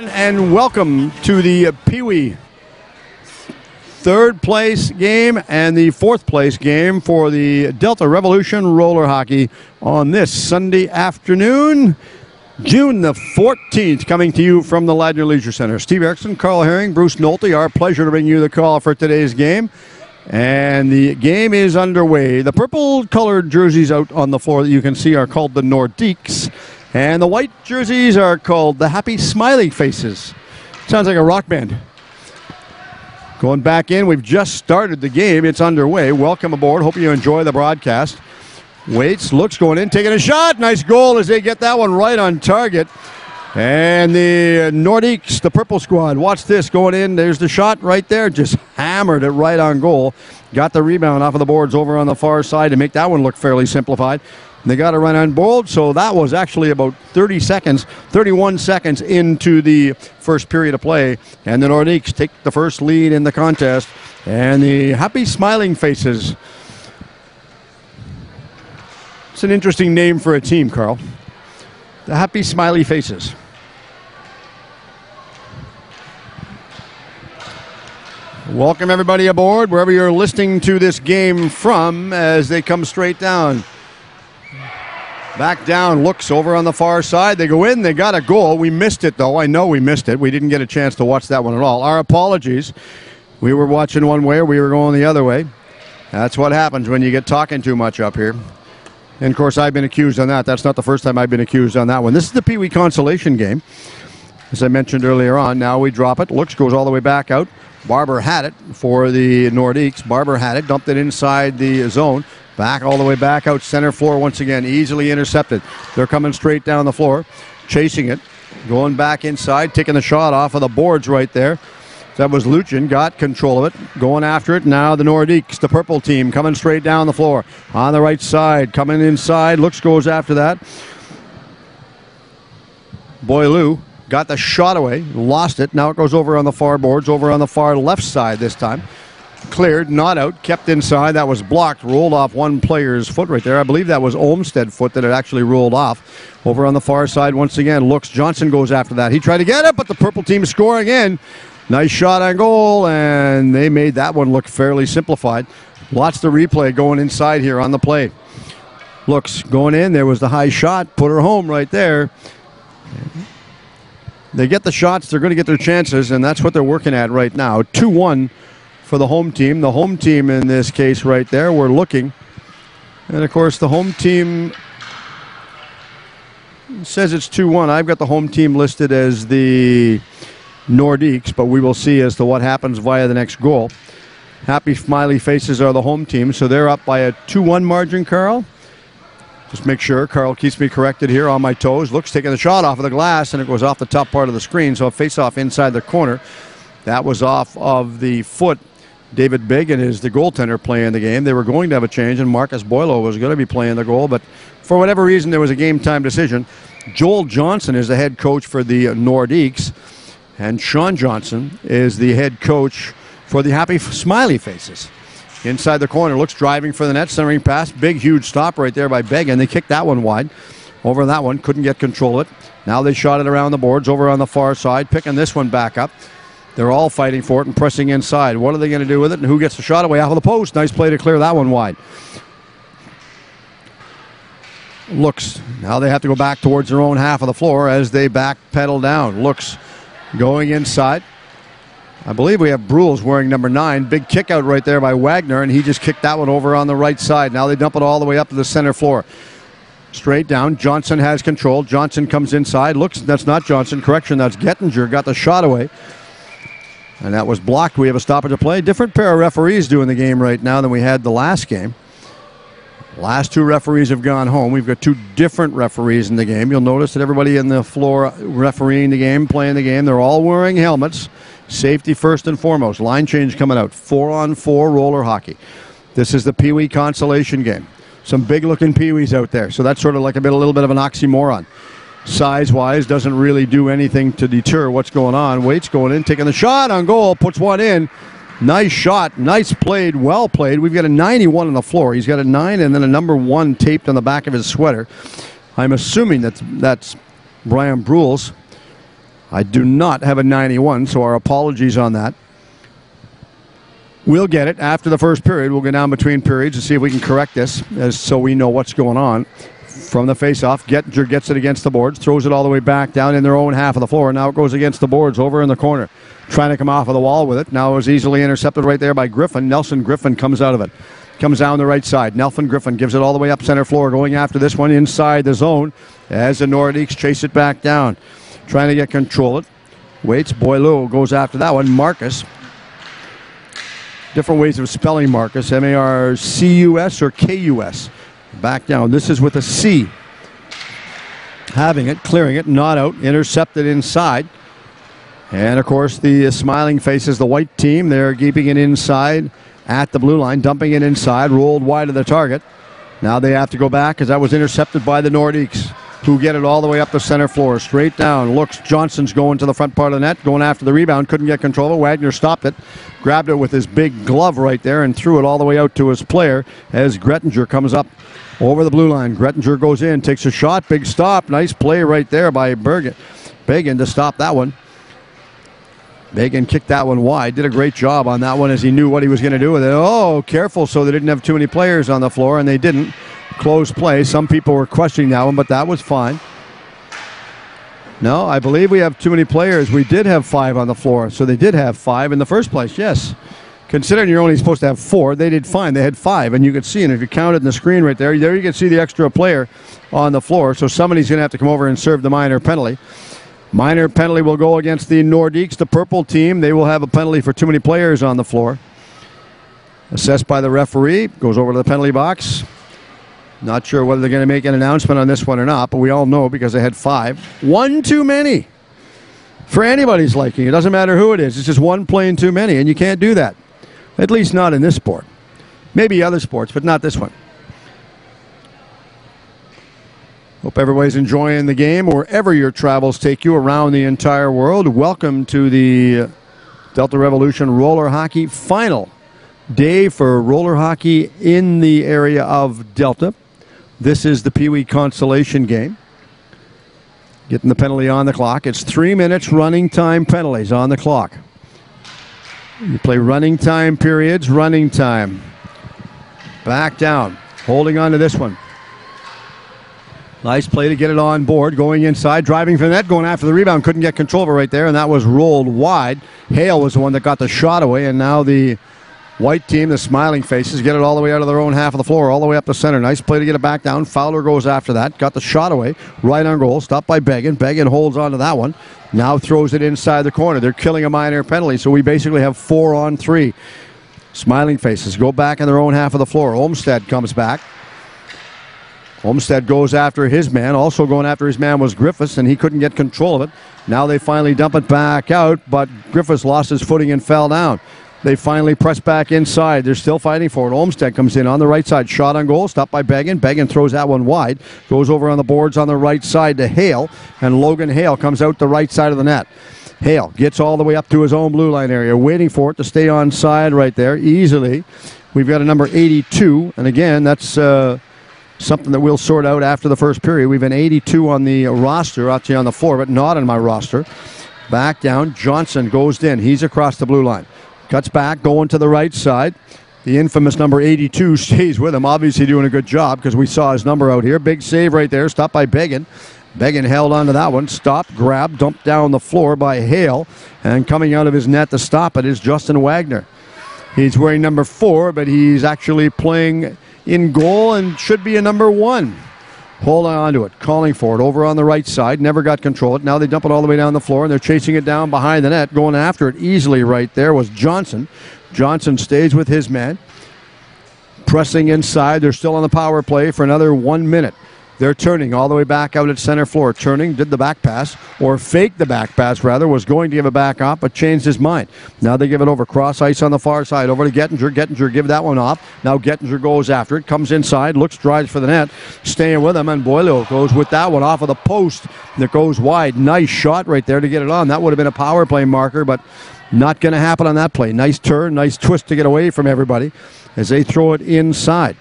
And welcome to the Peewee third place game and the fourth place game for the Delta Revolution roller hockey on this Sunday afternoon, June the 14th, coming to you from the Ladner Leisure Center. Steve Erickson, Carl Herring, Bruce Nolte, our pleasure to bring you the call for today's game. And the game is underway. The purple-colored jerseys out on the floor that you can see are called the Nordiques. And the white jerseys are called the Happy Smiley Faces. Sounds like a rock band. Going back in, we've just started the game. It's underway. Welcome aboard. Hope you enjoy the broadcast. Waits, looks, going in, taking a shot. Nice goal as they get that one right on target. And the Nordiques, the purple squad, watch this, going in. There's the shot right there. Just hammered it right on goal. Got the rebound off of the boards over on the far side to make that one look fairly simplified. They got it right on board, so that was actually about 31 seconds into the first period of play. And the Nordiques take the first lead in the contest. And the Happy Smiling Faces. It's an interesting name for a team, Carl. The Happy Smiley Faces. Welcome everybody aboard, wherever you're listening to this game from, as they come straight down. Back down, looks over on the far side. They go in, they got a goal. We missed it, though. I know we missed it. We didn't get a chance to watch that one at all. Our apologies. We were watching one way, we were going the other way. That's what happens when you get talking too much up here. And, of course, I've been accused on that. That's not the first time I've been accused on that one. This is the Peewee Consolation game, as I mentioned earlier on. Now we drop it. Looks, goes all the way back out. Barber had it for the Nordiques. Barber had it, dumped it inside the zone. Back all the way back out center floor once again. Easily intercepted. They're coming straight down the floor. Chasing it. Going back inside. Taking the shot off of the boards right there. That was Luchin. Got control of it. Going after it. Now the Nordiques, the purple team, coming straight down the floor. On the right side. Coming inside. Looks goes after that. Boylou got the shot away. Lost it. Now it goes over on the far boards. Over on the far left side this time. Cleared, not out, kept inside. That was blocked, rolled off one player's foot right there. I believe that was Olmstead foot that it actually rolled off. Over on the far side once again, looks. Johnson goes after that. He tried to get it, but the purple team is scoring in. Nice shot on goal, and they made that one look fairly simplified. Watch the replay going inside here on the play. Looks, going in. There was the high shot. Put her home right there. They get the shots. They're going to get their chances, and that's what they're working at right now. 2-1. For the home team. The home team in this case right there, we're looking. And of course the home team says it's 2-1. I've got the home team listed as the Nordiques, but we will see as to what happens via the next goal. Happy Smiley Faces are the home team, so they're up by a 2-1 margin, Carl. Just make sure. Carl keeps me corrected here on my toes. Looks, taking the shot off of the glass, and it goes off the top part of the screen, so a face-off inside the corner. That was off of the foot. David Biggin is the goaltender playing the game. They were going to have a change, and Marcus Boylo was going to be playing the goal, but for whatever reason, there was a game-time decision. Joel Johnson is the head coach for the Nordiques, and Sean Johnson is the head coach for the Happy Smiley Faces. Inside the corner, looks, driving for the net, centering pass. Big, huge stop right there by Biggin. They kicked that one wide. Over that one, couldn't get control of it. Now they shot it around the boards over on the far side, picking this one back up. They're all fighting for it and pressing inside. What are they going to do with it? And who gets the shot away off of the post? Nice play to clear that one wide. Looks. Now they have to go back towards their own half of the floor as they back pedal down. Looks. Going inside. I believe we have Brules wearing number 9. Big kick out right there by Wagner, and he just kicked that one over on the right side. Now they dump it all the way up to the center floor. Straight down. Johnson has control. Johnson comes inside. Looks. That's not Johnson. Correction. That's Gettinger. Got the shot away. And that was blocked. We have a stoppage of play. Different pair of referees doing the game right now than we had the last game. Last two referees have gone home. We've got two different referees in the game. You'll notice that everybody in the floor refereeing the game, playing the game, they're all wearing helmets. Safety first and foremost. Line change coming out. 4-on-4 roller hockey. This is the Peewee Consolation game. Some big-looking Peewees out there. So that's sort of like a little bit of an oxymoron. Size-wise, doesn't really do anything to deter what's going on. Waits going in, taking the shot on goal, puts one in. Nice shot, nice played, well played. We've got a 91 on the floor. He's got a 9 and then a number 1 taped on the back of his sweater. I'm assuming that's Brian Brules. I do not have a 91, so our apologies on that. We'll get it after the first period. We'll go down between periods and see if we can correct this so we know what's going on. From the face-off, Gettinger gets it against the boards, throws it all the way back down in their own half of the floor. Now it goes against the boards over in the corner. Trying to come off of the wall with it. Now it was easily intercepted right there by Griffin. Nelson Griffin comes out of it. Comes down the right side. Nelson Griffin gives it all the way up center floor, going after this one inside the zone as the Nordiques chase it back down. Trying to get control of it. Waits. Boileau goes after that one. Marcus. Different ways of spelling Marcus. M-A-R-C-U-S or K-U-S. Back down. This is with a C. Having it, clearing it, not out, intercepted inside. And of course, the smiling faces the white team. They're keeping it inside at the blue line, dumping it inside, rolled wide of the target. Now they have to go back as that was intercepted by the Nordiques, who get it all the way up the center floor. Straight down. Looks. Johnson's going to the front part of the net, going after the rebound. Couldn't get control of it. Wagner stopped it, grabbed it with his big glove right there, and threw it all the way out to his player as Grettinger comes up over the blue line. Grettinger goes in, takes a shot, big stop. Nice play right there by Bagan to stop that one. Bagan kicked that one wide. Did a great job on that one as he knew what he was going to do with it. Oh, careful, so they didn't have too many players on the floor, and they didn't. Close play. Some people were questioning that one, but that was fine. No, I believe we have too many players. We did have 5 on the floor, so they did have 5 in the first place, yes. Considering you're only supposed to have 4, they did fine. They had 5, and you could see, and if you counted in the screen right there you can see the extra player on the floor, so somebody's going to have to come over and serve the minor penalty. Minor penalty will go against the Nordiques, the purple team. They will have a penalty for too many players on the floor. Assessed by the referee, goes over to the penalty box. Not sure whether they're going to make an announcement on this one or not, but we all know because they had 5. One too many for anybody's liking. It doesn't matter who it is. It's just one playing too many, and you can't do that. At least not in this sport. Maybe other sports, but not this one. Hope everybody's enjoying the game wherever your travels take you around the entire world. Welcome to the Delta Revolution roller hockey final day for roller hockey in the area of Delta. This is the Peewee Consolation game. Getting the penalty on the clock. It's 3 minutes running time penalties on the clock. You play running time periods, running time. Back down. Holding on to this one. Nice play to get it on board. Going inside, driving for the net, going after the rebound. Couldn't get control of it right there, and that was rolled wide. Hale was the one that got the shot away, and now the white team, the smiling faces, get it all the way out of their own half of the floor, all the way up the center. Nice play to get it back down. Fowler goes after that. Got the shot away. Right on goal. Stopped by Bagan. Bagan holds on to that one. Now throws it inside the corner. They're killing a minor penalty, so we basically have 4 on 3. Smiling faces go back in their own half of the floor. Olmstead comes back. Olmstead goes after his man. Also going after his man was Griffiths, and he couldn't get control of it. Now they finally dump it back out, but Griffiths lost his footing and fell down. They finally press back inside. They're still fighting for it. Olmstead comes in on the right side. Shot on goal. Stopped by Bagan. Bagan throws that one wide. Goes over on the boards on the right side to Hale. And Logan Hale comes out the right side of the net. Hale gets all the way up to his own blue line area. Waiting for it to stay on side right there easily. We've got a number 82. And again, that's something that we'll sort out after the first period. We've an 82 on the roster, actually on the floor, but not on my roster. Back down. Johnson goes in. He's across the blue line. Cuts back, going to the right side. The infamous number 82 stays with him. Obviously doing a good job because we saw his number out here. Big save right there. Stopped by Bagan. Bagan held on to that one. Stopped, grabbed, dumped down the floor by Hale. And coming out of his net to stop it is Justin Wagner. He's wearing number 4, but he's actually playing in goal and should be a number 1. Holding on to it, calling for it over on the right side. Never got control of it. Now they dump it all the way down the floor, and they're chasing it down behind the net. Going after it easily right there was Johnson. Johnson stays with his man. Pressing inside. They're still on the power play for another 1 minute. They're turning all the way back out at center floor. Turning, did the back pass, or faked the back pass rather, was going to give it back off, but changed his mind. Now they give it over. Cross ice on the far side. Over to Gettinger. Gettinger give that one off. Now Gettinger goes after it. Comes inside. Looks, drives for the net. Staying with him, and Boileau goes with that one off of the post. That goes wide. Nice shot right there to get it on. That would have been a power play marker, but not going to happen on that play. Nice turn. Nice twist to get away from everybody as they throw it inside.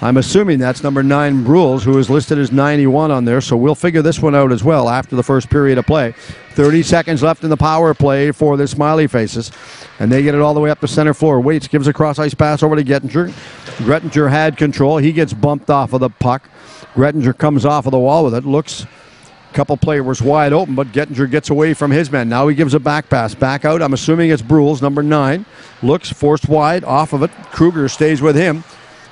I'm assuming that's number 9, Brules, who is listed as 91 on there, so we'll figure this one out as well after the first period of play. 30 seconds left in the power play for the Smiley Faces, and they get it all the way up the center floor. Waits, gives a cross-ice pass over to Gettinger. Gettinger had control. He gets bumped off of the puck. Gettinger comes off of the wall with it, looks a couple players wide open, but Gettinger gets away from his man. Now he gives a back pass. Back out, I'm assuming it's Brules, number 9. Looks, forced wide, off of it. Kruger stays with him.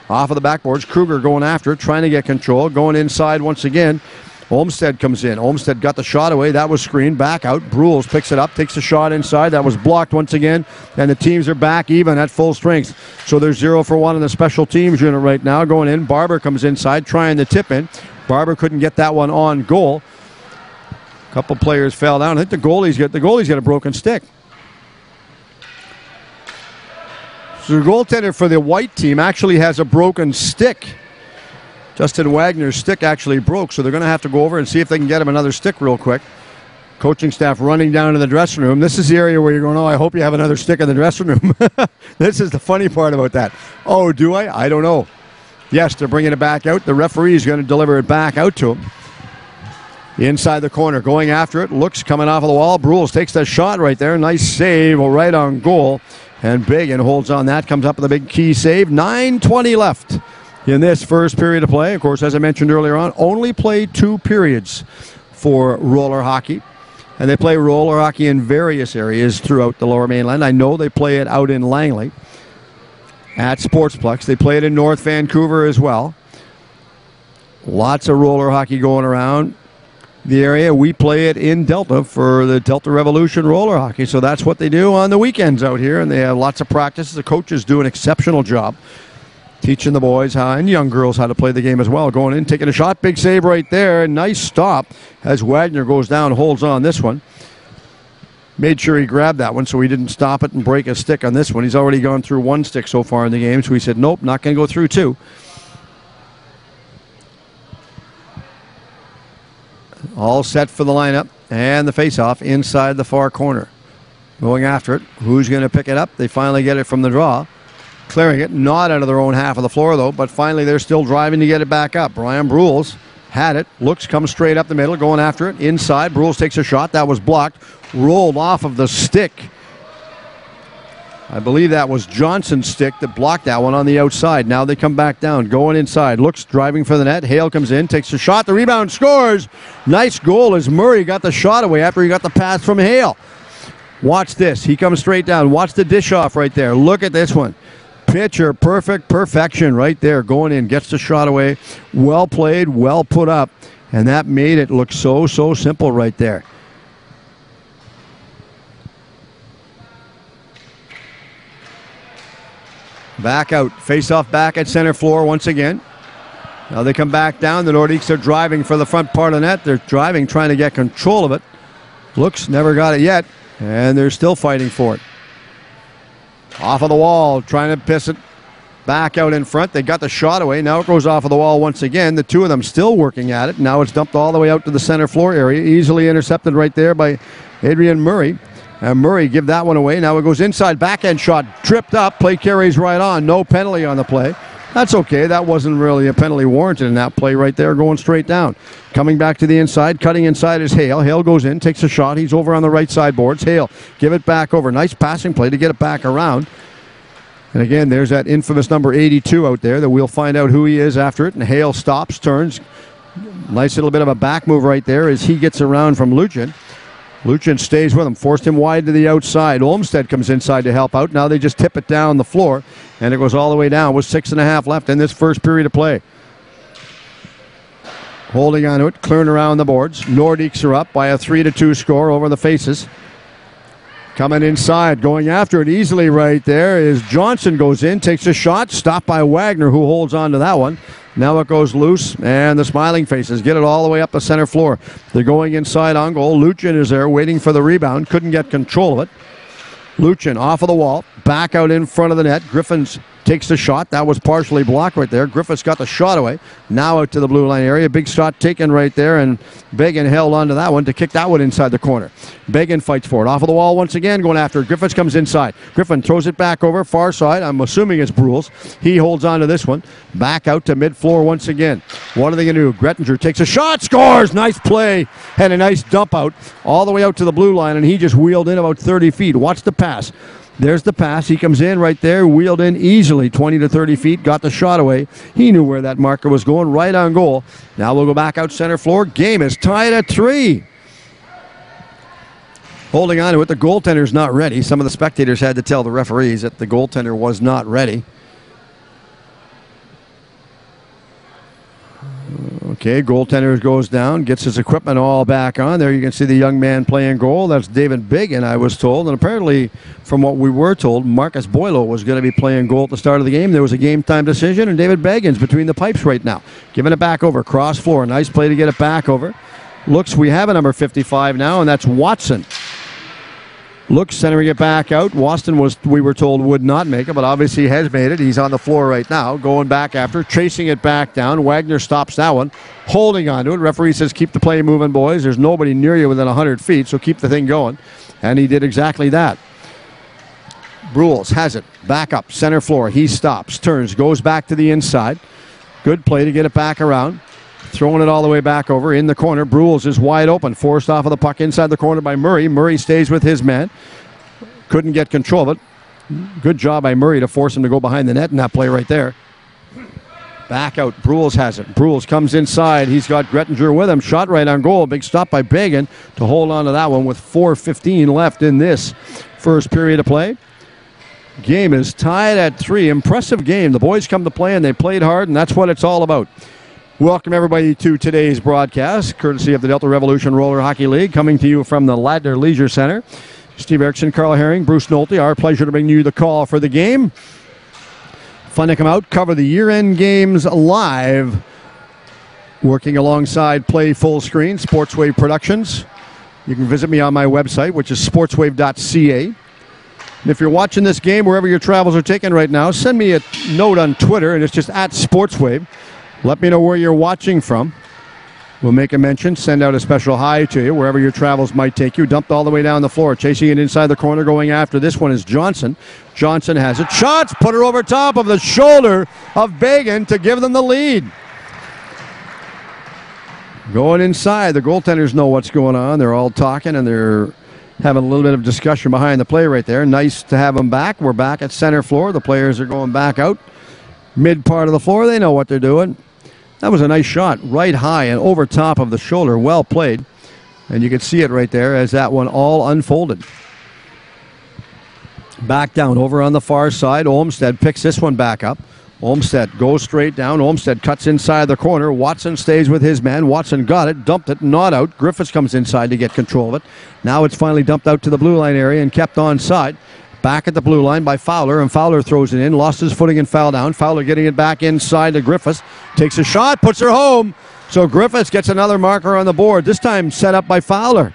Off of the backboards, Kruger going after it, trying to get control, going inside once again. Olmstead comes in. Olmstead got the shot away. That was screened. Back out. Brules picks it up, takes a shot inside. That was blocked once again, and the teams are back even at full strength. So there's 0 for 1 in the special teams unit right now. Going in, Barber comes inside, trying to tip in. Barber couldn't get that one on goal. A couple players fell down. I think the goalie's got a broken stick. So the goaltender for the white team actually has a broken stick. Justin Wagner's stick actually broke, so they're going to have to go over and see if they can get him another stick real quick. Coaching staff running down to the dressing room. This is the area where you're going, oh, I hope you have another stick in the dressing room. This is the funny part about that. Oh, do I? I don't know. Yes, they're bringing it back out. The referee is going to deliver it back out to him. Inside the corner, going after it. Looks, coming off of the wall. Brules takes that shot right there. Nice save right on goal. And Biggin holds on that, comes up with a big key save. 9:20 left in this first period of play. Of course, as I mentioned earlier on, only play 2 periods for roller hockey. And they play roller hockey in various areas throughout the Lower Mainland. I know they play it out in Langley at Sportsplex. They play it in North Vancouver as well. Lots of roller hockey going around the area. We play it in Delta for the Delta Revolution roller hockey, so that's what they do on the weekends out here, and they have lots of practice. The coaches do an exceptional job teaching the boys and young girls how to play the game as well. Going in, taking a shot, big save right there, nice stop as Wagner goes down, holds on this one. Made sure he grabbed that one so he didn't stop it and break a stick on this one. He's already gone through 1 stick so far in the game, so he said, nope, not going to go through 2. All set for the lineup and the face-off inside the far corner. Going after it. Who's going to pick it up? They finally get it from the draw. Clearing it, not out of their own half of the floor, though, but finally they're still driving to get it back up. Brian Brules had it. Looks, comes straight up the middle, going after it. Inside, Brules takes a shot. That was blocked. Rolled off of the stick. I believe that was Johnson's stick that blocked that one on the outside. Now they come back down, going inside. Looks, driving for the net. Hale comes in, takes a shot. The rebound, scores. Nice goal as Murray got the shot away after he got the pass from Hale. Watch this. He comes straight down. Watch the dish off right there. Look at this one. Pitcher, perfection right there. Going in, gets the shot away. Well played, well put up. And that made it look so simple right there. Back out, face-off back at center floor once again. Now they come back down. The Nordiques are driving for the front part of the net. They're driving, trying to get control of it. Looks, never got it yet, and they're still fighting for it. Off of the wall, trying to piss it back out in front. They got the shot away. Now it goes off of the wall once again. The two of them still working at it. Now it's dumped all the way out to the center floor area. Easily intercepted right there by Adrian Murray. And Murray give that one away. Now it goes inside, backhand shot, tripped up. Play carries right on. No penalty on the play. That's okay. That wasn't really a penalty warranted in that play right there, going straight down. Coming back to the inside, cutting inside is Hale. Hale goes in, takes a shot. He's over on the right side boards. Hale, give it back over. Nice passing play to get it back around. And again, there's that infamous number 82 out there that we'll find out who he is after it. And Hale stops, turns. Nice little bit of a back move right there as he gets around from Luchin. Luchin stays with him, forced him wide to the outside. Olmstead comes inside to help out. Now they just tip it down the floor, and it goes all the way down with 6.5 left in this first period of play. Holding on to it, clearing around the boards. Nordiques are up by a 3-2 score over the Faces. Coming inside, going after it easily right there is Johnson. Goes in, takes a shot, stopped by Wagner, who holds on to that one. Now it goes loose, and the Smiling Faces get it all the way up the center floor. They're going inside on goal. Luchin is there waiting for the rebound. Couldn't get control of it. Luchin off of the wall, back out in front of the net. Griffin's takes the shot. That was partially blocked right there. Griffiths got the shot away. Now out to the blue line area. Big shot taken right there, and Began held onto that one to kick that one inside the corner. Began fights for it. Off of the wall once again, going after it. Griffiths comes inside. Griffin throws it back over, far side. I'm assuming it's Brules. He holds on to this one. Back out to mid-floor once again. What are they going to do? Grettinger takes a shot, scores! Nice play. Had a nice dump out all the way out to the blue line, and he just wheeled in about 30 feet. Watch the pass. There's the pass. He comes in right there, wheeled in easily, 20 to 30 feet, got the shot away. He knew where that marker was going, right on goal. Now we'll go back out center floor. Game is tied at 3. Holding on to it, the goaltender's not ready. Some of the spectators had to tell the referees that the goaltender was not ready. Okay, goaltender goes down, gets his equipment all back on. There you can see the young man playing goal. That's David Biggin, I was told. And apparently, from what we were told, Marcus Boylo was going to be playing goal at the start of the game. There was a game-time decision, and David Baggin's between the pipes right now. Giving it back over, cross floor. Nice play to get it back over. Looks, we have a number 55 now, and that's Watson. Looks, centering it back out. Waston was, we were told, would not make it, but obviously has made it. He's on the floor right now, going back after, chasing it back down. Wagner stops that one, holding on to it. Referee says, keep the play moving, boys. There's nobody near you within 100 feet, so keep the thing going. And he did exactly that. Brules has it, back up, center floor. He stops, turns, goes back to the inside. Good play to get it back around. Throwing it all the way back over in the corner. Brules is wide open. Forced off of the puck inside the corner by Murray. Murray stays with his man. Couldn't get control of it. Good job by Murray to force him to go behind the net in that play right there. Back out. Brules has it. Brules comes inside. He's got Grettinger with him. Shot right on goal. Big stop by Began to hold on to that one with 4:15 left in this first period of play. Game is tied at 3. Impressive game. The boys come to play and they played hard, and that's what it's all about. Welcome, everybody, to today's broadcast, courtesy of the Delta Revolution Roller Hockey League, coming to you from the Ladner Leisure Center. Steve Erickson, Carl Herring, Bruce Nolte, our pleasure to bring you the call for the game. Fun to come out, cover the year-end games live, working alongside Play Full Screen, Sportswave Productions. You can visit me on my website, which is sportswave.ca. And if you're watching this game, wherever your travels are taken right now, send me a note on Twitter, and it's just at Sportswave. Let me know where you're watching from. We'll make a mention, send out a special hi to you, wherever your travels might take you. Dumped all the way down the floor, chasing it inside the corner, going after this one is Johnson. Johnson has it. Shots, put her over top of the shoulder of Began to give them the lead. Going inside, the goaltenders know what's going on. They're all talking, and they're having a little bit of discussion behind the play right there. Nice to have them back. We're back at center floor. The players are going back out. Mid part of the floor, they know what they're doing. That was a nice shot, right high and over top of the shoulder. Well played. And you can see it right there as that one all unfolded. Back down over on the far side. Olmstead picks this one back up. Olmstead goes straight down. Olmstead cuts inside the corner. Watson stays with his man. Watson got it, dumped it, not out. Griffiths comes inside to get control of it. Now it's finally dumped out to the blue line area and kept onside. Back at the blue line by Fowler, and Fowler throws it in. Lost his footing and fell down. Fowler getting it back inside to Griffiths. Takes a shot, puts her home. So Griffiths gets another marker on the board, this time set up by Fowler.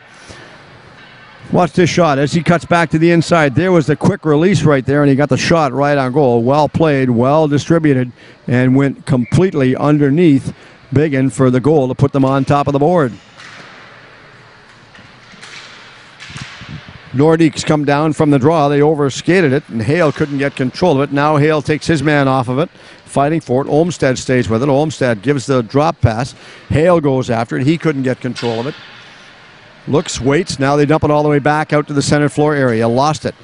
Watch this shot as he cuts back to the inside. There was the quick release right there, and he got the shot right on goal. Well played, well distributed, and went completely underneath Biggin for the goal to put them on top of the board. Nordiques come down from the draw. They overskated it, and Hale couldn't get control of it. Now Hale takes his man off of it, fighting for it. Olmstead stays with it. Olmstead gives the drop pass. Hale goes after it. He couldn't get control of it. Looks, waits. Now they dump it all the way back out to the center floor area. Lost it.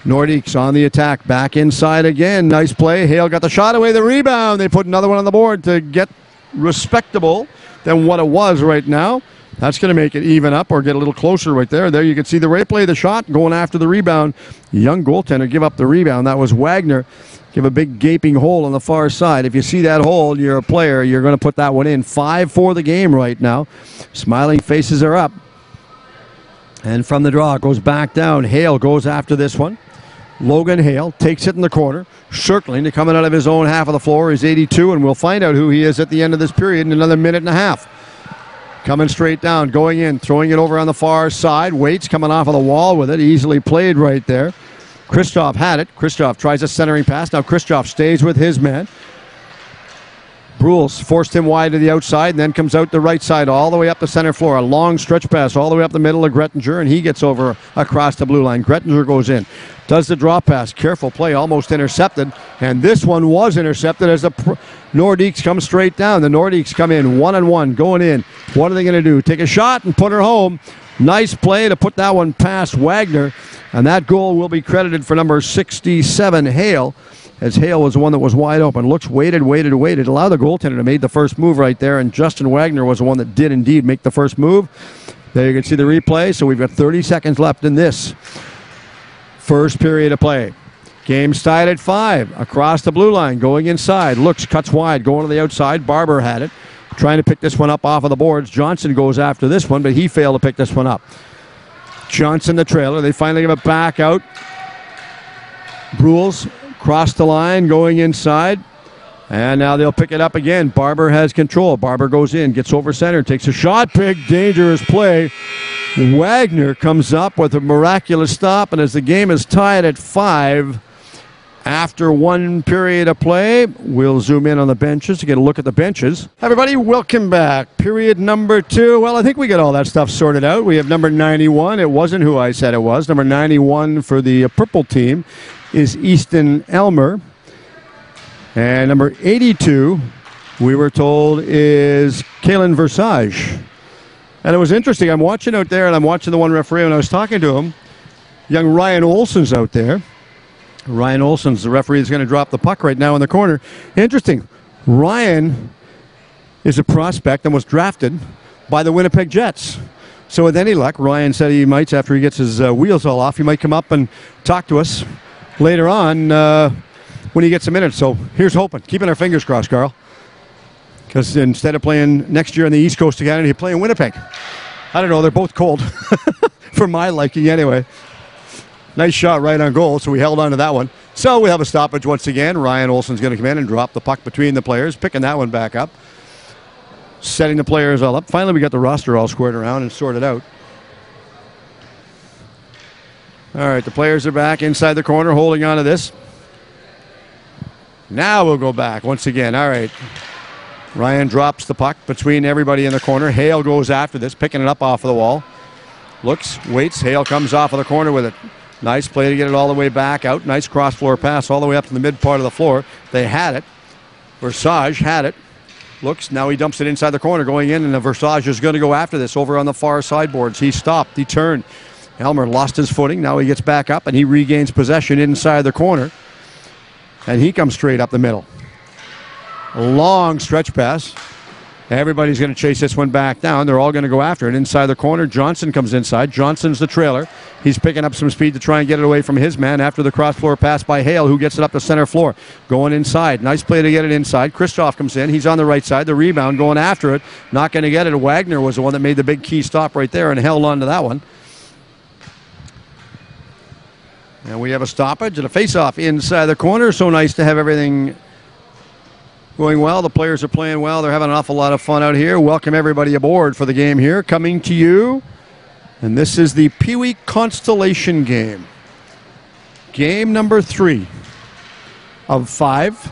Nordiques on the attack. Back inside again. Nice play. Hale got the shot away. The rebound. They put another one on the board to get respectable than what it was right now. That's going to make it even up or get a little closer right there. There you can see the replay of the shot going after the rebound. Young goaltender give up the rebound. That was Wagner. Give a big gaping hole on the far side. If you see that hole, you're a player. You're going to put that one in. 5 for the game right now. Smiley faces her up. And from the draw, goes back down. Hale goes after this one. Logan Hale takes it in the corner. Circling to coming out of his own half of the floor is 82, and we'll find out who he is at the end of this period in another minute and a half. Coming straight down, going in, throwing it over on the far side. Waits coming off of the wall with it. Easily played right there. Kristoff had it. Kristoff tries a centering pass. Now Kristoff stays with his man. Brules forced him wide to the outside and then comes out the right side all the way up the center floor. A long stretch pass all the way up the middle of Grettinger, and he gets over across the blue line. Grettinger goes in. Does the draw pass. Careful play, almost intercepted. And this one was intercepted as the Nordiques come straight down. The Nordiques come in one-on-one, going in. What are they going to do? Take a shot and put her home. Nice play to put that one past Wagner. And that goal will be credited for number 67, Hale, as Hale was the one that was wide open. Looks, waited. Allowed the goaltender to make the first move right there, and Justin Wagner was the one that did indeed make the first move. There you can see the replay. So we've got 30 seconds left in this first period of play. Game's tied at 5. Across the blue line, going inside. Looks, cuts wide, going to the outside. Barber had it. Trying to pick this one up off of the boards. Johnson goes after this one, but he failed to pick this one up. Johnson, the trailer. They finally give it back out. Brules cross the line, going inside. And now they'll pick it up again. Barber has control. Barber goes in, gets over center, takes a shot. Big, dangerous play. Wagner comes up with a miraculous stop, and as the game is tied at 5, after one period of play, we'll zoom in on the benches to get a look at the benches. Everybody, welcome back. Period number 2. Well, I think we got all that stuff sorted out. We have number 91. It wasn't who I said it was. Number 91 for the purple team is Easton Elmer. And number 82, we were told, is Kalen Versage. And it was interesting. I'm watching out there, and I'm watching the one referee, and I was talking to him. Young Ryan Olson's out there. Ryan Olson's the referee that's going to drop the puck right now in the corner. Interesting. Ryan is a prospect and was drafted by the Winnipeg Jets. So with any luck, Ryan said he might, after he gets his wheels all off, he might come up and talk to us later on when he gets a minute. So here's hoping. Keeping our fingers crossed, Carl. Because instead of playing next year on the East Coast of Canada, he'll play in Winnipeg. I don't know. They're both cold. For my liking anyway. Nice shot right on goal, so we held on to that one. So we have a stoppage once again. Ryan Olson's going to come in and drop the puck between the players, picking that one back up, setting the players all up. Finally, we got the roster all squared around and sorted out. All right, the players are back inside the corner, holding on to this. Now we'll go back once again. All right. Ryan drops the puck between everybody in the corner. Hale goes after this, picking it up off of the wall. Looks, waits. Hale comes off of the corner with it. Nice play to get it all the way back out. Nice cross-floor pass all the way up to the mid part of the floor. They had it. Versage had it. Looks, now he dumps it inside the corner going in, and the Versage is going to go after this over on the far sideboards. He stopped. He turned. Elmer lost his footing. Now he gets back up, and he regains possession inside the corner. And he comes straight up the middle. A long stretch pass. Everybody's going to chase this one back down. They're all going to go after it. Inside the corner, Johnson comes inside. Johnson's the trailer. He's picking up some speed to try and get it away from his man after the cross-floor pass by Hale, who gets it up the center floor. Going inside. Nice play to get it inside. Kristoff comes in. He's on the right side. The rebound going after it. Not going to get it. Wagner was the one that made the big key stop right there and held on to that one. And we have a stoppage and a face-off inside the corner. So nice to have everything going well. The players are playing well. They're having an awful lot of fun out here. Welcome everybody aboard for the game here. Coming to you. And this is the Peewee Consolation game. Game number 3 of 5.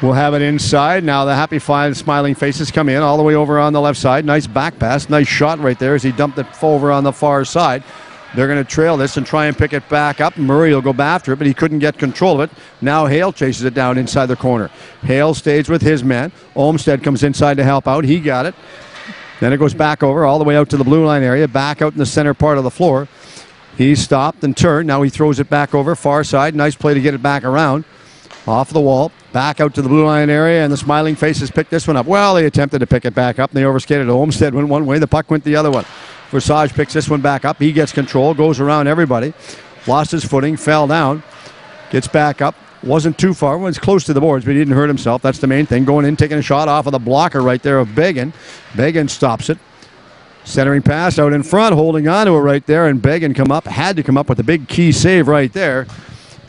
We'll have it inside. Now the happy 5 smiling faces come in all the way over on the left side. Nice back pass. Nice shot right there as he dumped it over on the far side. They're going to trail this and try and pick it back up. Murray will go after it, but he couldn't get control of it. Now Hale chases it down inside the corner. Hale stays with his man. Olmstead comes inside to help out. He got it. Then it goes back over all the way out to the blue line area, back out in the center part of the floor. He stopped and turned. Now he throws it back over, far side. Nice play to get it back around. Off the wall, back out to the blue line area, and the smiling faces picked this one up. Well, they attempted to pick it back up, and they overskated it. Olmstead went one way, the puck went the other one. Versage picks this one back up. He gets control, goes around everybody. Lost his footing, fell down. Gets back up. Wasn't too far. Was close to the boards, but he didn't hurt himself. That's the main thing. Going in, taking a shot off of the blocker right there of Began. Began stops it. Centering pass out in front, holding on to it right there, and Began had to come up with a big key save right there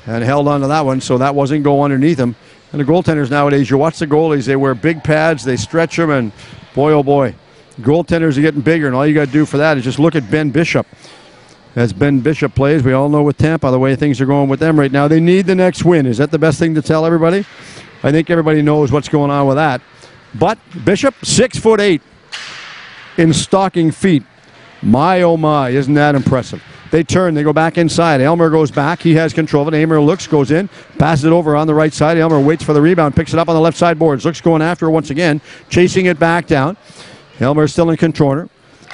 and held on to that one, so that wasn't go underneath him. And the goaltenders nowadays, you watch the goalies, they wear big pads, they stretch them, and boy, oh boy. Goaltenders are getting bigger, and all you got to do for that is just look at Ben Bishop. as Ben Bishop plays. We all know with Tampa the way things are going with them right now. They need the next win. Is that the best thing to tell everybody? I think everybody knows what's going on with that. But Bishop, 6'8" in stocking feet. My, oh my, isn't that impressive? They turn, they go back inside. Aylmer goes back, he has control of it. Aylmer looks, goes in, passes it over on the right side. Aylmer waits for the rebound, picks it up on the left side boards. Looks going after it once again, chasing it back down. Aylmer still in control.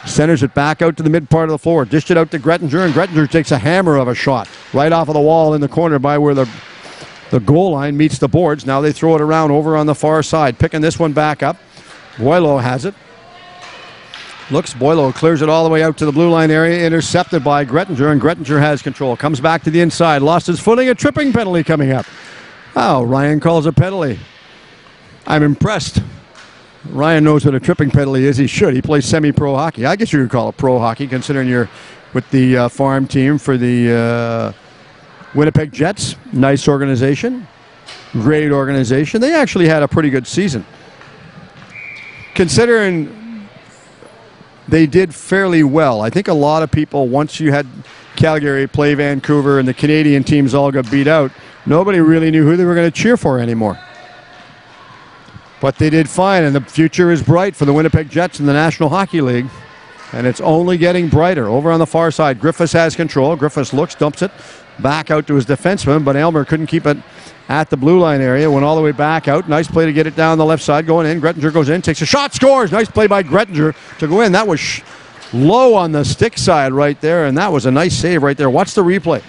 Centers it back out to the mid part of the floor. Dished it out to Grettinger, and Grettinger takes a hammer of a shot right off of the wall in the corner by where the goal line meets the boards. Now they throw it around over on the far side. Picking this one back up. Boileau has it. Looks, Boileau clears it all the way out to the blue line area, intercepted by Grettinger, and Grettinger has control. Comes back to the inside, lost his footing, a tripping penalty coming up. Oh, Ryan calls a penalty. I'm impressed. Ryan knows what a tripping penalty is. He should. He plays semi-pro hockey. I guess you could call it pro hockey, considering you're with the farm team for the Winnipeg Jets. Nice organization. Great organization. They actually had a pretty good season. Considering they did fairly well. I think a lot of people, once you had Calgary play Vancouver and the Canadian teams all got beat out, nobody really knew who they were going to cheer for anymore. But they did fine, and the future is bright for the Winnipeg Jets in the National Hockey League. And it's only getting brighter. Over on the far side, Griffiths has control. Griffiths looks, dumps it back out to his defenseman, but Aylmer couldn't keep it at the blue line area. Went all the way back out. Nice play to get it down the left side. Going in. Grettinger goes in, takes a shot, scores. Nice play by Grettinger to go in. That was low on the stick side right there, and that was a nice save right there. Watch the replay.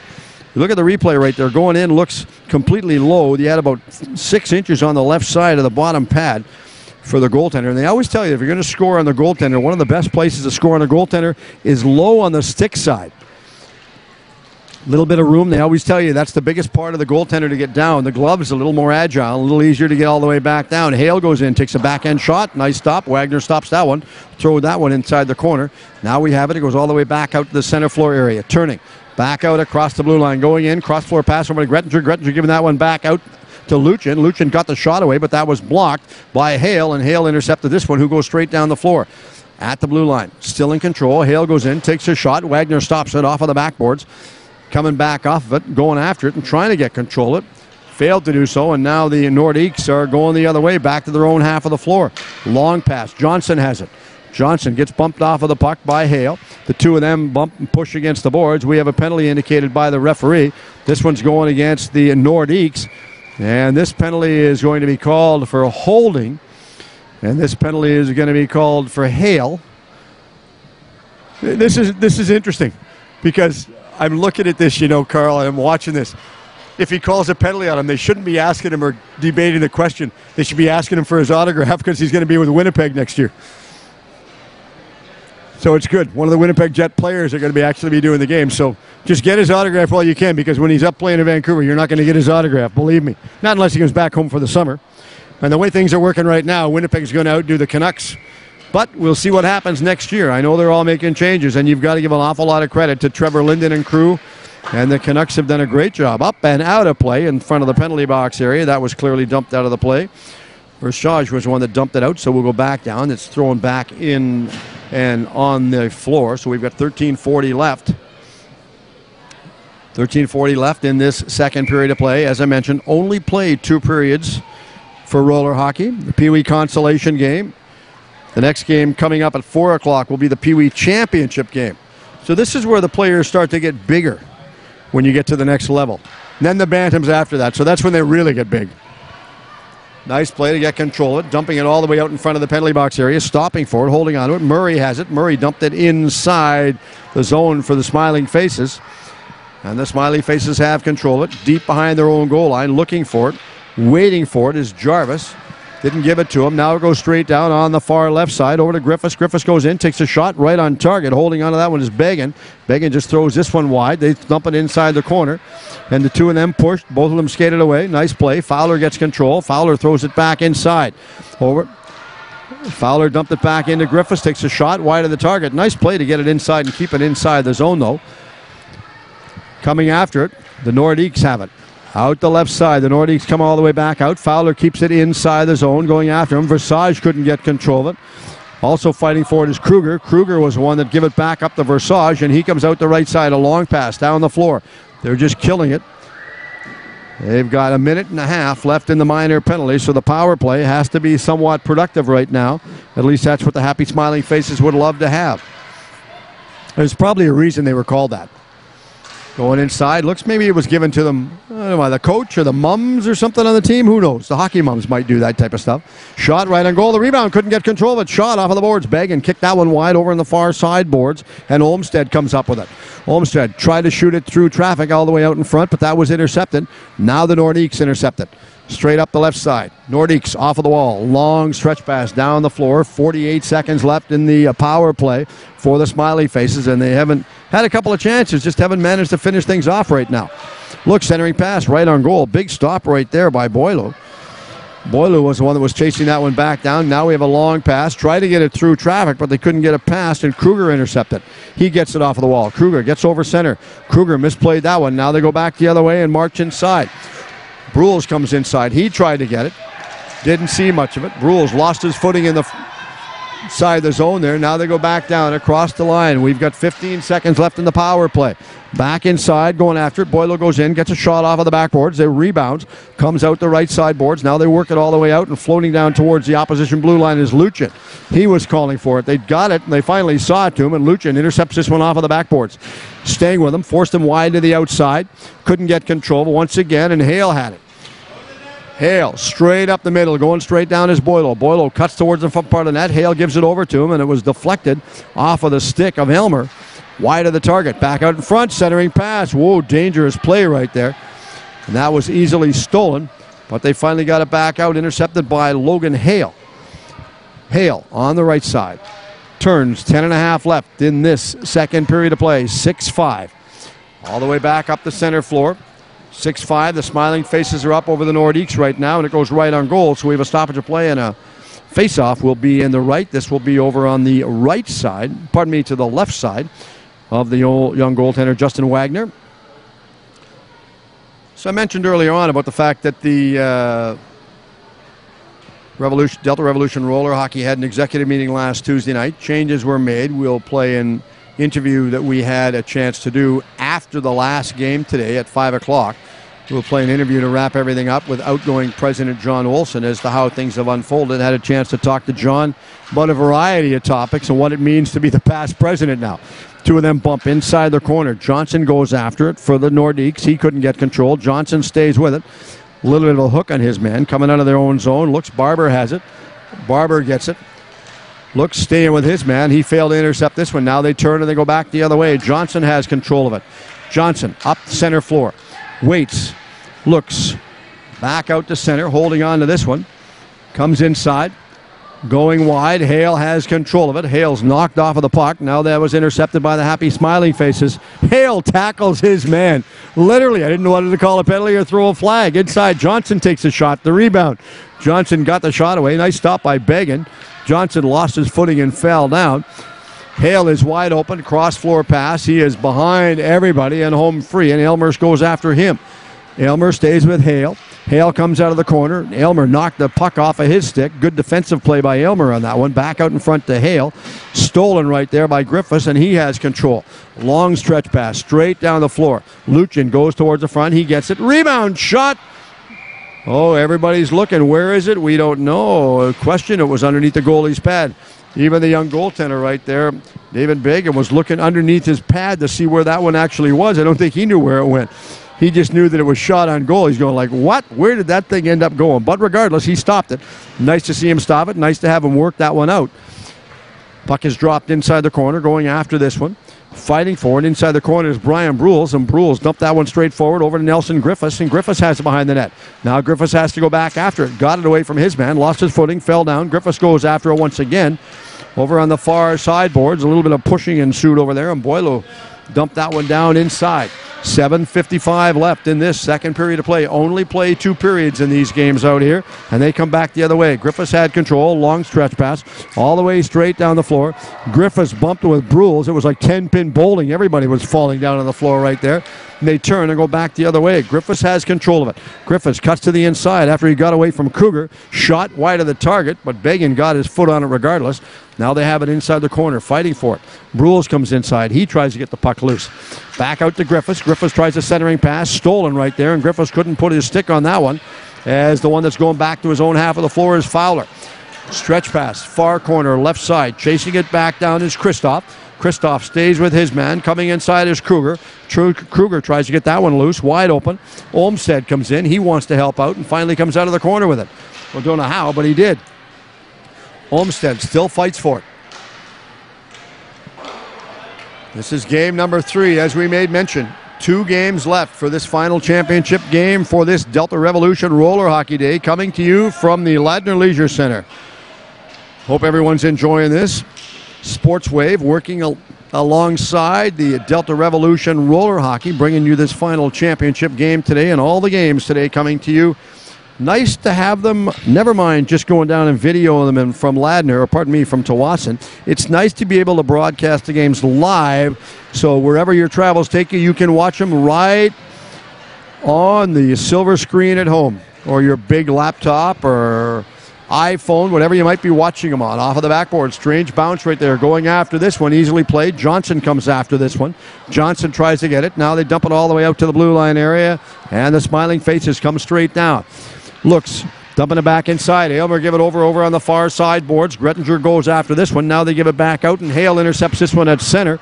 Look at the replay right there. Going in, looks completely low. He had about 6 inches on the left side of the bottom pad for the goaltender. And they always tell you, if you're going to score on the goaltender, one of the best places to score on a goaltender is low on the stick side. Little bit of room. They always tell you that's the biggest part of the goaltender to get down. The glove is a little more agile, a little easier to get all the way back down. Hale goes in, takes a backhand shot. Nice stop. Wagner stops that one. Throw that one inside the corner. Now we have it. It goes all the way back out to the center floor area. Turning. Back out across the blue line. Going in. Cross floor pass over to Grettinger. Grettinger giving that one back out to Luchin. Luchin got the shot away, but that was blocked by Hale, and Hale intercepted this one, who goes straight down the floor. At the blue line. Still in control. Hale goes in, takes a shot. Wagner stops it off of the backboards. Coming back off of it, going after it, and trying to get control of it. Failed to do so, and now the Nordiques are going the other way, back to their own half of the floor. Long pass. Johnson has it. Johnson gets bumped off of the puck by Hale. The two of them bump and push against the boards. We have a penalty indicated by the referee. This one's going against the Nordiques, and this penalty is going to be called for holding, and this penalty is going to be called for Hale. This is interesting, because I'm looking at this, Carl, and I'm watching this. If he calls a penalty on him, they shouldn't be asking him or debating the question. They should be asking him for his autograph, because he's going to be with Winnipeg next year. So it's good. One of the Winnipeg Jet players are going to be actually be doing the game. So just get his autograph while you can, because when he's up playing in Vancouver, you're not going to get his autograph, believe me. Not unless he comes back home for the summer. And the way things are working right now, Winnipeg's going to outdo the Canucks. But we'll see what happens next year. I know they're all making changes, and you've got to give an awful lot of credit to Trevor Linden and crew. And the Canucks have done a great job. Up and out of play in front of the penalty box area. That was clearly dumped out of the play. Versage was the one that dumped it out, so we'll go back down. It's thrown back in and on the floor. So we've got 13:40 left. 13:40 left in this second period of play. As I mentioned, only played 2 periods for roller hockey. The Peewee Consolation game. The next game coming up at 4 o'clock will be the Peewee Championship game. So this is where the players start to get bigger when you get to the next level. And then the Bantams after that. So that's when they really get big. Nice play to get control of it, dumping it all the way out in front of the penalty box area, stopping for it, holding on to it. Murray has it. Murray dumped it inside the zone for the Smiling Faces. And the Smiley Faces have control of it, deep behind their own goal line, looking for it. Waiting for it is Jarvis. Didn't give it to him. Now it goes straight down on the far left side over to Griffiths. Griffiths goes in, takes a shot right on target. Holding on to that one is Began. Began just throws this one wide. They dump it inside the corner. And the two of them pushed. Both of them skated away. Nice play. Fowler gets control. Fowler throws it back inside. Over. Fowler dumped it back into Griffiths. Takes a shot wide of the target. Nice play to get it inside and keep it inside the zone, though. Coming after it, the Nordiques have it. Out the left side. The Nordiques come all the way back out. Fowler keeps it inside the zone, going after him. Versage couldn't get control of it. Also fighting for it is Kruger. Kruger was the one that gave it back up to Versage, and he comes out the right side, a long pass down the floor. They're just killing it. They've got a minute and a half left in the minor penalty, so the power play has to be somewhat productive right now. At least that's what the happy smiling faces would love to have. There's probably a reason they were called that. Going inside, looks maybe it was given to them, I don't know, by the coach or the mums or something on the team. Who knows? The hockey mums might do that type of stuff. Shot right on goal. The rebound couldn't get control of it. Shot off of the boards. Begin kicked that one wide over in the far side boards, and Olmstead comes up with it. Olmstead tried to shoot it through traffic all the way out in front, but that was intercepted. Now the Nordiques intercept it. Straight up the left side. Nordiques off of the wall. Long stretch pass down the floor. 48 seconds left in the power play for the Smiley faces, and they haven't had a couple of chances, just haven't managed to finish things off right now. Look, centering pass right on goal. Big stop right there by Boileau. Boileau was the one that was chasing that one back down. Now we have a long pass. Tried to get it through traffic, but they couldn't get it past, and Kruger intercepted. He gets it off of the wall. Kruger gets over center. Kruger misplayed that one. Now they go back the other way and march inside. Brules comes inside. He tried to get it. Didn't see much of it. Brules lost his footing in the side of the zone there. Now they go back down across the line. We've got 15 seconds left in the power play. Back inside, going after it. Boileau goes in, gets a shot off of the backboards. They rebounds, comes out the right side boards. Now they work it all the way out, and floating down towards the opposition blue line is Luchin. He was calling for it. They got it, and they finally saw it to him, and Luchin intercepts this one off of the backboards. Staying with him, forced him wide to the outside. Couldn't get control once again, and Hale had it. Hale straight up the middle, going straight down is Boileau. Boileau cuts towards the front part of the net. Hale gives it over to him, and it was deflected off of the stick of Helmer. Wide of the target. Back out in front, centering pass. Whoa, dangerous play right there. And that was easily stolen, but they finally got it back out, intercepted by Logan Hale. Hale on the right side. Turns, 10.5 left in this second period of play. 6-5. All the way back up the center floor. 6-5. The smiling faces are up over the Nordiques right now, and it goes right on goal. So we have a stoppage of play, and a face-off will be in the right. This will be over on the right side, pardon me, to the left side of the old young goaltender, Justin Wagner. So I mentioned earlier on about the fact that the Delta Revolution roller hockey had an executive meeting last Tuesday night. Changes were made. We'll play an interview that we had a chance to do after the last game today at 5 o'clock. We'll play an interview to wrap everything up with outgoing President John Olson as to how things have unfolded. Had a chance to talk to John about a variety of topics and what it means to be the past president now. Two of them bump inside the corner. Johnson goes after it for the Nordiques. He couldn't get control. Johnson stays with it. A little bit of a hook on his man. Coming out of their own zone. Looks Barber has it. Barber gets it. Looks staying with his man. He failed to intercept this one. Now they turn and they go back the other way. Johnson has control of it. Johnson up the center floor. Waits. Looks. Back out to center. Holding on to this one. Comes inside. Going wide. Hale has control of it. Hale's knocked off of the puck. Now that was intercepted by the happy smiling faces. Hale tackles his man. Literally, I didn't know whether to call a penalty or throw a flag. Inside, Johnson takes a shot. The rebound. Johnson got the shot away. Nice stop by Began. Johnson lost his footing and fell down. Hale is wide open. Cross-floor pass. He is behind everybody and home free, and Elmer goes after him. Elmer stays with Hale. Hale comes out of the corner. Elmer knocked the puck off of his stick. Good defensive play by Elmer on that one. Back out in front to Hale. Stolen right there by Griffiths, and he has control. Long stretch pass straight down the floor. Luchin goes towards the front. He gets it. Rebound shot. Oh, everybody's looking. Where is it? We don't know. Question, it was underneath the goalie's pad. Even the young goaltender right there, David Began, was looking underneath his pad to see where that one actually was. I don't think he knew where it went. He just knew that it was shot on goal. He's going like, what? Where did that thing end up going? But regardless, he stopped it. Nice to see him stop it. Nice to have him work that one out. Puck is dropped inside the corner, going after this one. Fighting for it. Inside the corner is Brian Brules, and Brules dumped that one straight forward over to Nelson Griffiths, and Griffiths has it behind the net. Now Griffiths has to go back after it. Got it away from his man, lost his footing, fell down. Griffiths goes after it once again. Over on the far sideboards, a little bit of pushing ensued over there, and Boileau dumped that one down inside. 7:55 left in this second period of play. Only play 2 periods in these games out here, and they come back the other way. Griffiths had control, long stretch pass, all the way straight down the floor. Griffiths bumped with Brules. It was like 10-pin bowling. Everybody was falling down on the floor right there. and they turn and go back the other way. Griffiths has control of it. Griffiths cuts to the inside after he got away from Kruger. Shot wide of the target, but Began got his foot on it regardless. Now they have it inside the corner, fighting for it. Brules comes inside. He tries to get the puck loose. Back out to Griffiths. Griffiths tries a centering pass. Stolen right there, and Griffiths couldn't put his stick on that one, as the one that's going back to his own half of the floor is Fowler. Stretch pass, far corner, left side. Chasing it back down is Kristoff. Kristoff stays with his man. Coming inside is Kruger. Kruger tries to get that one loose, wide open. Olmstead comes in. He wants to help out and finally comes out of the corner with it. Well, don't know how, but he did. Olmstead still fights for it. This is game number 3, as we made mention. 2 games left for this final championship game for this Delta Revolution Roller Hockey Day, coming to you from the Ladner Leisure Center. Hope everyone's enjoying this. Sports Wave working alongside the Delta Revolution Roller Hockey, bringing you this final championship game today, and all the games today coming to you. Nice to have them, never mind just going down and videoing them from Ladner, or pardon me, from Tawasin. It's nice to be able to broadcast the games live, so wherever your travels take you, you can watch them right on the silver screen at home, or your big laptop, or iPhone, whatever you might be watching them on. Off of the backboard, strange bounce right there, going after this one, easily played. Johnson comes after this one. Johnson tries to get it. Now they dump it all the way out to the blue line area, and the smiling faces come straight down. Looks, dumping it back inside. Aylmer give it over on the far side boards. Grettinger goes after this one. Now they give it back out, and Hale intercepts this one at center.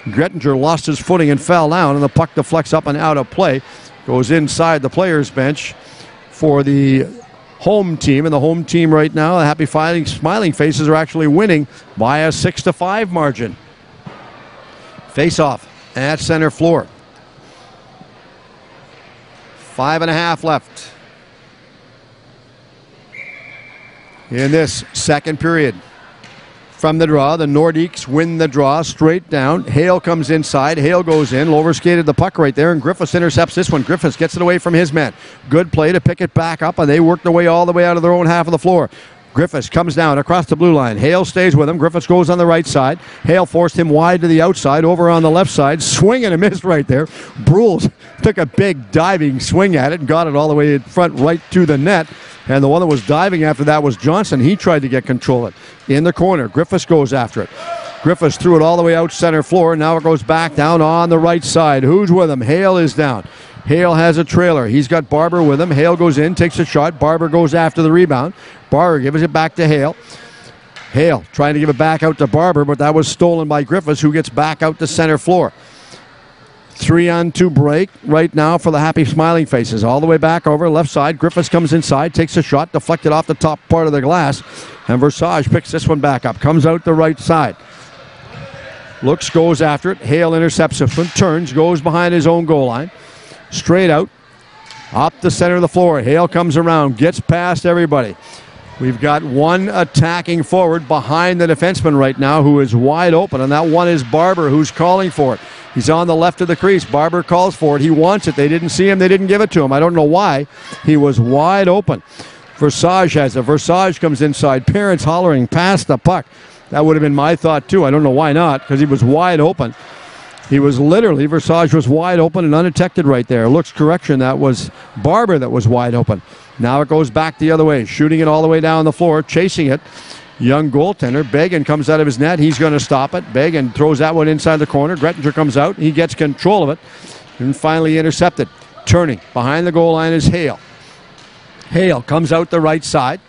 Grettinger lost his footing and fell down, and the puck deflects up and out of play. Goes inside the players' bench for the home team, and the home team right now, the happy smiling faces, are actually winning by a 6-5 margin. Face-off at center floor. 5.5 left in this second period. From the draw, the Nordiques win the draw straight down. Hale comes inside. Hale goes in. Overskated the puck right there, and Griffiths intercepts this one. Griffiths gets it away from his man. Good play to pick it back up, and they work their way all the way out of their own half of the floor. Griffiths comes down across the blue line. Hale stays with him. Griffiths goes on the right side. Hale forced him wide to the outside, over on the left side. Swing and a miss right there. Brules took a big diving swing at it and got it all the way in front right to the net. And the one that was diving after that was Johnson. He tried to get control of it. In the corner, Griffiths goes after it. Griffiths threw it all the way out center floor. Now it goes back down on the right side. Who's with him? Hale is down. Hale has a trailer. He's got Barber with him. Hale goes in, takes a shot. Barber goes after the rebound. Barber gives it back to Hale. Hale trying to give it back out to Barber, but that was stolen by Griffiths, who gets back out to center floor. 3-on-2 break right now for the happy smiling faces. All the way back over left side. Griffiths comes inside, takes a shot, deflected off the top part of the glass, and Versage picks this one back up. Comes out the right side. Looks, goes after it. Hale intercepts it, turns, goes behind his own goal line. Straight out, up the center of the floor. Hale comes around, gets past everybody. We've got one attacking forward behind the defenseman right now who is wide open, and that one is Barber, who's calling for it. He's on the left of the crease. Barber calls for it. He wants it. They didn't see him. They didn't give it to him. I don't know why. He was wide open. Versage has it. Versage comes inside. Parents hollering past the puck. That would have been my thought too. I don't know why not, because he was wide open. He was literally, Versage was wide open and undetected right there. Looks, correction, that was Barber that was wide open. Now it goes back the other way, shooting it all the way down the floor, chasing it. Young goaltender, Began comes out of his net. He's going to stop it. Began throws that one inside the corner. Grettinger comes out. He gets control of it and finally intercepted. Turning behind the goal line is Hale. Hale comes out the right side,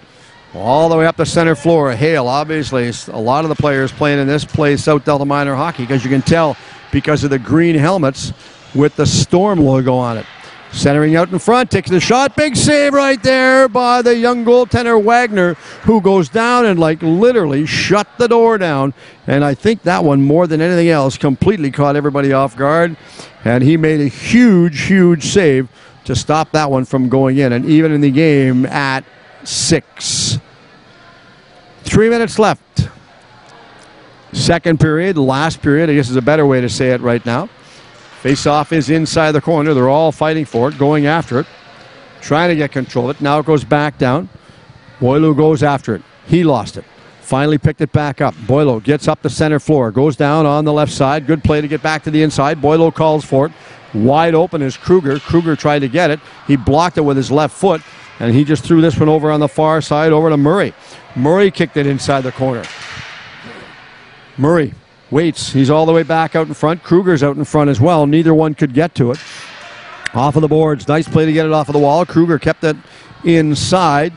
all the way up the center floor. Hale, obviously, a lot of the players playing in this play South Delta Minor Hockey, because you can tell because of the green helmets with the Storm logo on it. Centering out in front, takes the shot. Big save right there by the young goaltender Wagner, who goes down and literally shut the door down. And I think that one, more than anything else, completely caught everybody off guard. And he made a huge, huge save to stop that one from going in. And even in the game at 6. 3 minutes left. Second period, last period, I guess is a better way to say it right now. Face-off is inside the corner. They're all fighting for it, going after it, trying to get control of it. Now it goes back down. Boileau goes after it. He lost it. Finally picked it back up. Boileau gets up the center floor, goes down on the left side. Good play to get back to the inside. Boileau calls for it. Wide open is Kruger. Kruger tried to get it. He blocked it with his left foot, and he just threw this one over on the far side over to Murray. Murray kicked it inside the corner. Murray waits. He's all the way back out in front. Kruger's out in front as well. Neither one could get to it. Off of the boards. Nice play to get it off of the wall. Kruger kept it inside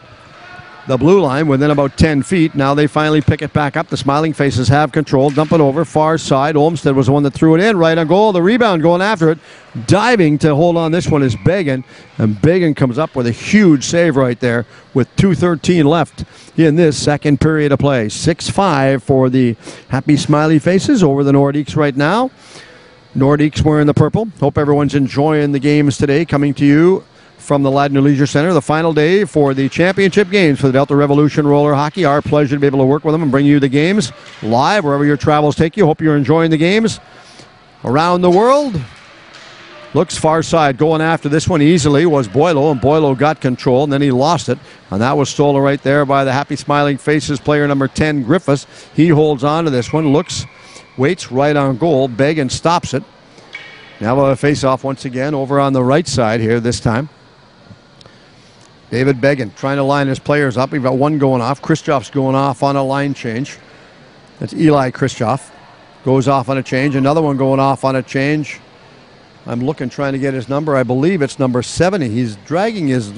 the blue line within about 10 feet. Now they finally pick it back up. The Smiling Faces have control. Dump it over. Far side. Olmsted was the one that threw it in. Right on goal. The rebound going after it. Diving to hold on this one is Began. And Began comes up with a huge save right there with 2:13 left in this second period of play. 6-5 for the Happy Smiley Faces over the Nordiques right now. Nordiques wearing the purple. Hope everyone's enjoying the games today. Coming to you from the Ladner Leisure Center, the final day for the championship games for the Delta Revolution Roller Hockey. Our pleasure to be able to work with them and bring you the games live wherever your travels take you. Hope you're enjoying the games around the world. Looks far side. Going after this one easily was Boilo, and Boilo got control, and then he lost it. And that was stolen right there by the Happy Smiling Faces player number 10, Griffiths. He holds on to this one, looks, waits right on goal. Began stops it. Now a face-off once again over on the right side here this time. David Began trying to line his players up. We've got one going off. Christoph's going off on a line change. That's Eli Christoph. Goes off on a change. Another one going off on a change. I'm looking, trying to get his number. I believe it's number 70. He's dragging his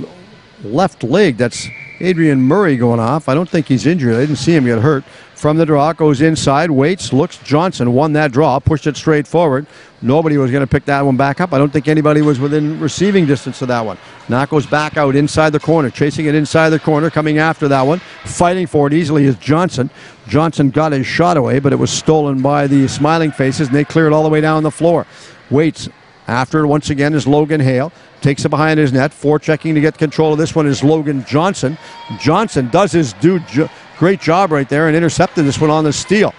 left leg. That's Adrian Murray going off. I don't think he's injured. I didn't see him get hurt. From the draw, goes inside, waits, looks. Johnson won that draw, pushed it straight forward. Nobody was going to pick that one back up. I don't think anybody was within receiving distance of that one. Now it goes back out inside the corner, chasing it inside the corner, coming after that one. Fighting for it easily is Johnson. Johnson got his shot away, but it was stolen by the Smiling Faces, and they clear it all the way down the floor. Waits. After it once again is Logan Hale. Takes it behind his net. Forechecking to get control of this one is Logan Johnson. Johnson does his great job right there and intercepted this one on the steal.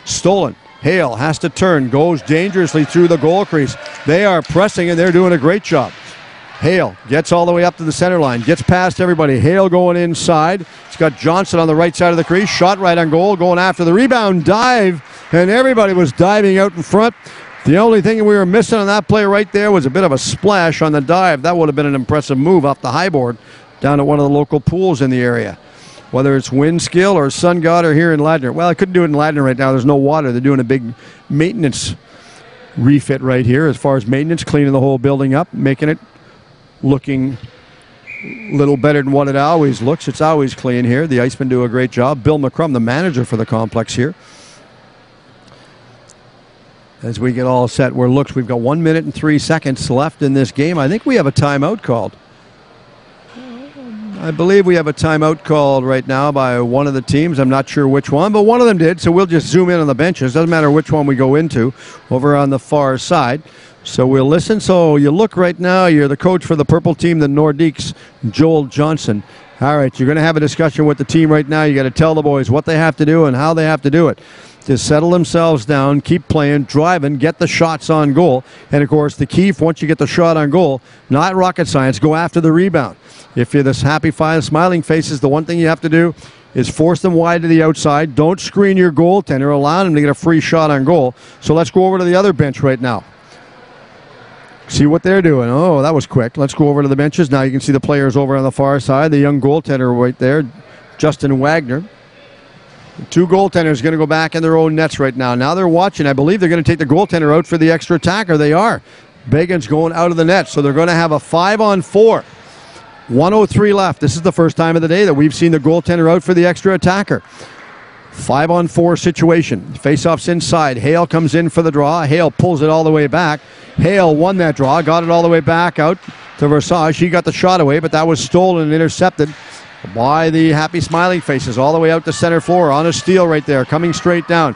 Stolen. Hale has to turn. Goes dangerously through the goal crease. They are pressing and they're doing a great job. Hale gets all the way up to the center line. Gets past everybody. Hale going inside. He's got Johnson on the right side of the crease. Shot right on goal. Going after the rebound. Dive. And everybody was diving out in front. The only thing we were missing on that play right there was a bit of a splash on the dive. That would have been an impressive move off the high board down at one of the local pools in the area. Whether it's Windskill or Sun God or here in Ladner. Well, I couldn't do it in Ladner right now. There's no water. They're doing a big maintenance refit right here as far as maintenance, cleaning the whole building up, making it looking a little better than what it always looks. It's always clean here. The Icemen do a great job. Bill McCrum, the manager for the complex here. As we get all set, we've got 1 minute and 3 seconds left in this game. I think we have a timeout called. I believe we have a timeout called right now by one of the teams. I'm not sure which one, but one of them did, so we'll just zoom in on the benches. Doesn't matter which one we go into over on the far side. So we'll listen. So you look right now, you're the coach for the purple team, the Nordiques, Joel Johnson. All right, you're going to have a discussion with the team right now. You got to tell the boys what they have to do and how they have to do it. To settle themselves down, keep playing, driving, get the shots on goal. And, of course, the key, once you get the shot on goal, not rocket science, go after the rebound. If you're this Happy Smiling Faces, the one thing you have to do is force them wide to the outside. Don't screen your goaltender. Allow them to get a free shot on goal. So let's go over to the other bench right now. See what they're doing. Oh, that was quick. Let's go over to the benches. Now you can see the players over on the far side. The young goaltender right there, Justin Wagner. Two goaltenders going to go back in their own nets right now. Now they're watching. I believe they're going to take the goaltender out for the extra attacker. They are. Began's going out of the net, so they're going to have a 5-on-4. 1:03 left. This is the first time of the day that we've seen the goaltender out for the extra attacker. 5-on-4 situation. Face-offs inside. Hale comes in for the draw. Hale pulls it all the way back. Hale won that draw. Got it all the way back out to Versage. He got the shot away, but that was stolen and intercepted by the Happy Smiling Faces all the way out to center floor on a steal right there, coming straight down.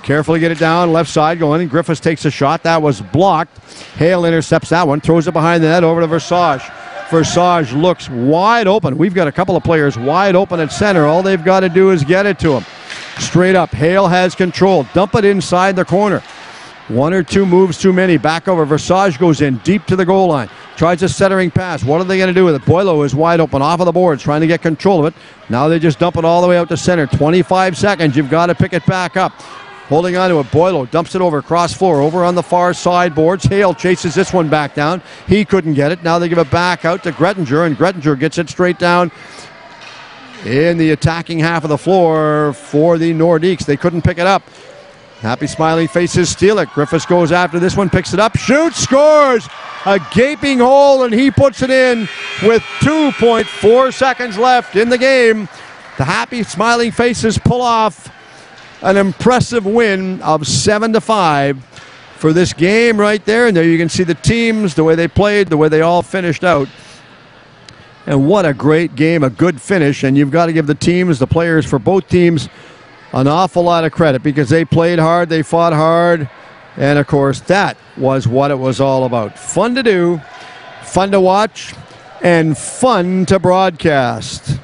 Carefully get it down, left side going, and Griffiths takes a shot. That was blocked. Hale intercepts that one, throws it behind the net over to Versage. Versage looks wide open. We've got a couple of players wide open at center. All they've got to do is get it to him. Straight up, Hale has control. Dump it inside the corner. One or two moves too many. Back over. Versage goes in deep to the goal line. Tries a centering pass. What are they going to do with it? Boilo is wide open off of the boards, trying to get control of it. Now they just dump it all the way out to center. 25 seconds. You've got to pick it back up. holding on to it. Boileau dumps it over cross floor, over on the far sideboards. Hale chases this one back down. He couldn't get it. Now they give it back out to Grettinger, and Grettinger gets it straight down in the attacking half of the floor for the Nordiques. They couldn't pick it up. Happy Smiley faces steal it. Griffiths goes after this one, picks it up, shoots, scores! A gaping hole, and he puts it in with 2.4 seconds left in the game. The Happy Smiley faces pull off an impressive win of 7-5 for this game right there. And there you can see the teams, the way they played, the way they all finished out. And what a great game, a good finish. And you've got to give the teams, the players for both teams, an awful lot of credit because they played hard, they fought hard. And, of course, that was what it was all about. Fun to do, fun to watch, and fun to broadcast.